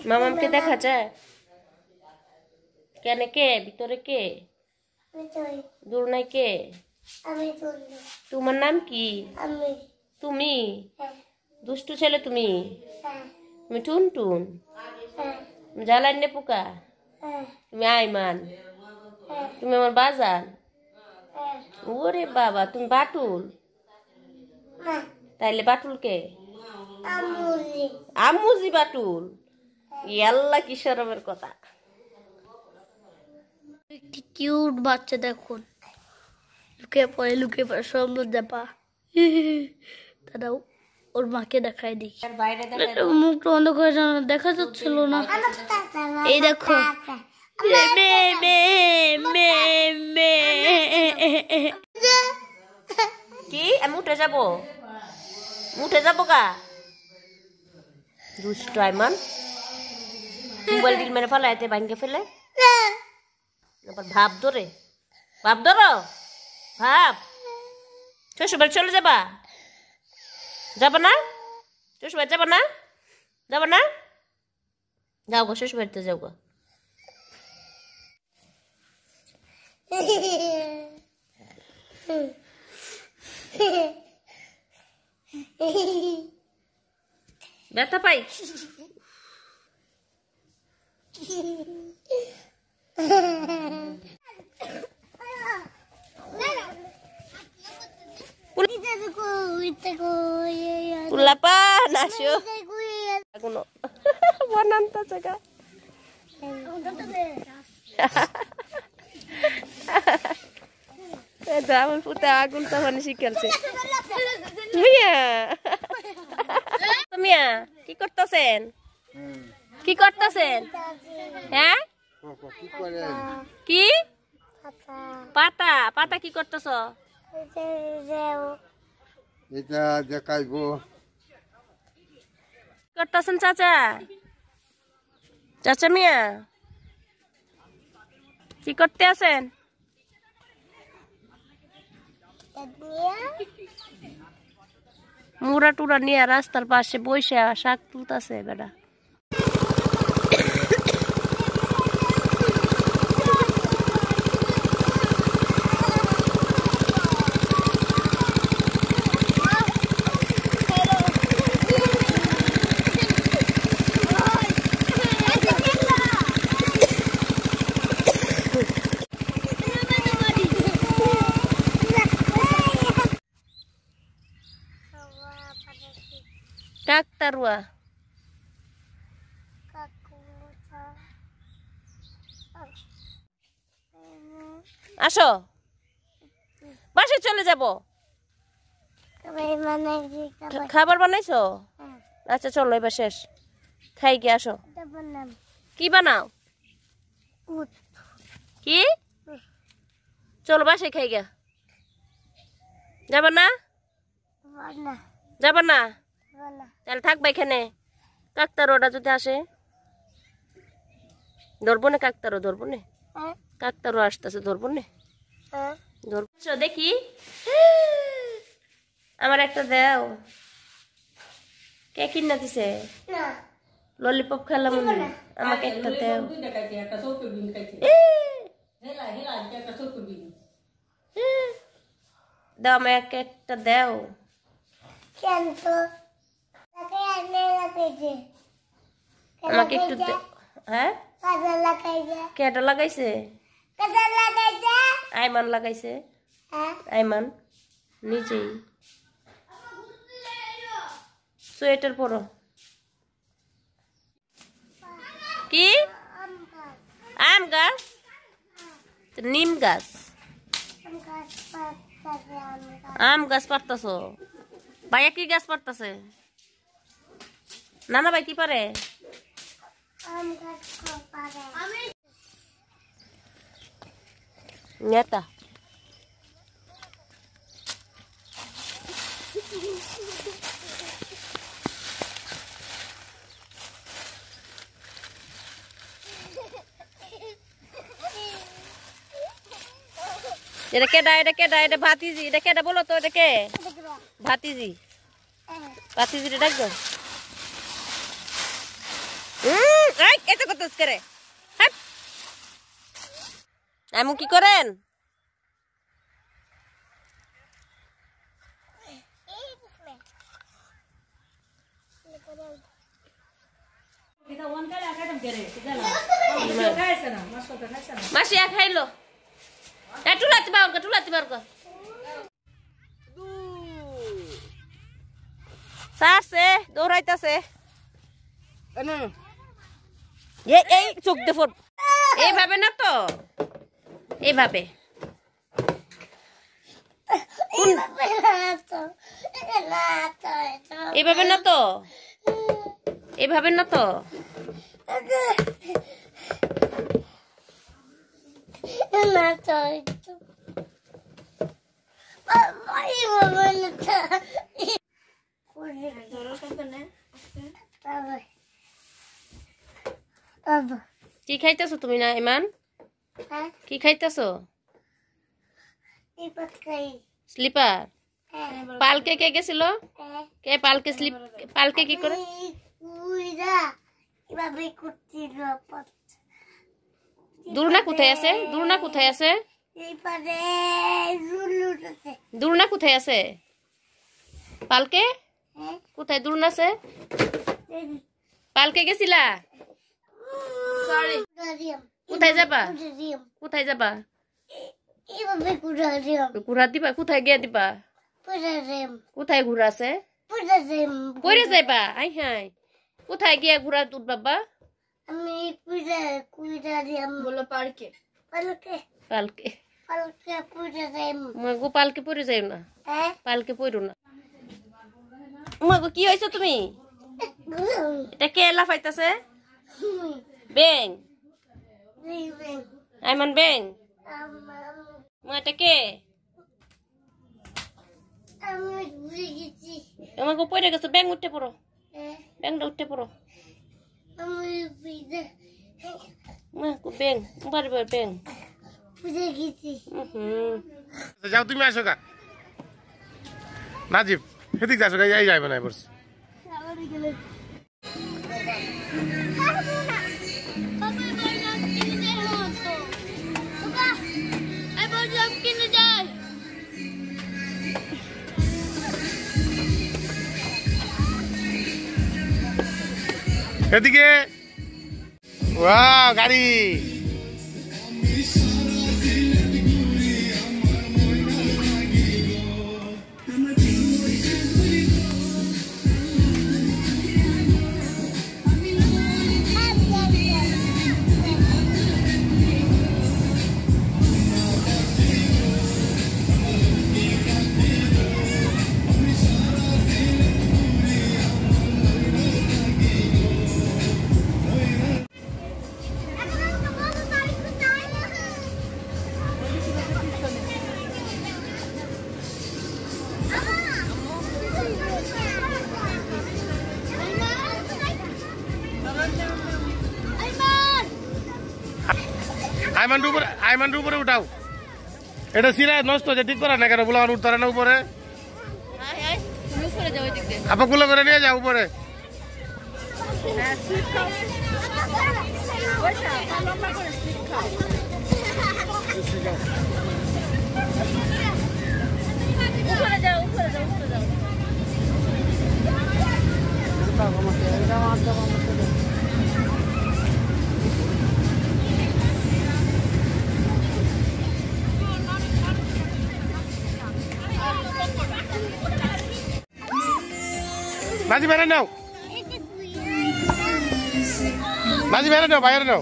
মামামকে দেখা যায় কেন? কে ভিতরে? কে দূর নাই? কে? তোমার নাম কি? তুমি দুষ্টু ছেলে? তুমি তুমি টুনটুন? জ্বালান্নে পোকা? তুমি আইমান? তুমি আমার বাজান? ওরে বাবা, তুমি বাটুল? তাইলে বাটুল কে? আমুজি বাটুল? আল্লাহ কি শরমের কথা। একটি কিউট বাচ্চা দেখুন, লুকিয়ে পড়ে সুন্দর দেপা। দাদাও ওর মাকে দেখায় দেখি, মুখটা বন্ধ করে দেখা যাচ্ছিল না। এই দেখো কি আমি উঠে যাবো? উঠে যাবো গা? দুষ্ট আইমান, মোবাইল দিল মেরে ফেলাইতে ভাঙ্গে ফেলে। ভাব ধরে, ভাব ধরো, ভাব। শ্বশুরবাড়ি চলে যাবা? যাবো না? শ্বশুরবাড়ি যাবো না? যাবো না? যাও গো, শ্বশুরবাড়িতে যাও গো। ব্যথা পাই? Pulapan asyo. Aku no. Wanan ta jaga. Itu আমার পুতে আগুন তো মানে শিখালছে। মিয়া। মিয়া, কি করতেছেন? কি করতেছেন? হ্যাঁ? কি? পাতা, পাতা কি করতেছ? এটা দেখাইবো। করতেছেন চাচা? চাচা মিয়া কি করতে আছেন? মুড়া টুরা নিয়ে রাস্তার পাশে বসে শাক তুলতেছে বেটা। Kaktarwa. আসো, বাসে চলে যাব। খাবার বানাইছো? আচ্ছা চলো এবার শেষ, খাই গিয়ে আসো। কি বানাও? কি? চলো বাসে খাই গিয়া। যাবা না? যাবা না? তাহলে থাকবা এখানে। কাকতারোটা যদি আসে ধরবো না? কাকতারো ধরবো না? কাকতারো আসতেছে, ধরবো না? ধরবো দেখি। আমার একটা দাও। কে কিনা দিছে? ললিপপ খেলাম, আমাকে একটা দাও। দাও আমাকে একটা দাও। আমাকে একটু হ্যাঁ কেটা লাগাইছে? আইমান লাগাইছে। আইমান নিজেই। সোয়েটার পরো। কি? আম গাছ? নিম গাছ? আম গাছ পারতাছ? ভাইয়া কি গাছ পারতাছে? নানা ভাই কি পারে? নেতা এটা কেডা? এটা কেডা? এটা ভাতিজি। এটা কেডা বলো তো? এটা কে? ভাতিজি। ভাতিজি ডাকবো। এই এত কত করে হাট আমু কি করেন মাসিয়া খাইলো টুলাতে বারকা সারছে দৌড়াইতাছে এই চোখ দেখো এইভাবে না তো এইভাবে এইভাবে না তো এইভাবে না তো কি খাইতেছো তুমি না ইমান কি খাইতেছো স্লিপার পালকে কে গেছিল কে পালকে স্লিপ পালকে কি করে দুর্না কোথায় আছে দুর্না কোথায় আছে দুর্না কোথায় আছে পালকে কোথায় দুর্না আছে পালকে গেছিলা কোথায় যাবা কোথায় যাবা ঘুরা দিবা কোথায় গিয়ে দিবা কোথায় ঘুরা আছে কইরে যাইবা আই হাই কোথায় গিয়ে ঘুরা উঠবা আমি বলো পার্কে পালকে পালকে পুজো যাই মগো পালকে পড়ে যাই না পালকে পড়ো না মগো কি হইছো তুমি এটা কে লাফাইতাছে বেং আইমান বেং এটা কে মগো পড়ে গেছে বেং উঠতে পড়ো বেংটা উঠতে পড়ো মগো বেং বারবে বেং যাও তুমি আসো গা নাজিব সেদিক যাচ্ছ গা এই যাইবে না এবার এদিকে ওয়াও গাড়ি আইমান উপরে উঠাও এটা সিরা নষ্ট হচ্ছে ঠিক করা না কেন বলে আমার উঠতে না উপরে আপা গুলো করে নিয়ে যাও উপরে মাঝি বাইরে নাও মাঝি বাইরে নাও বাইরে নাও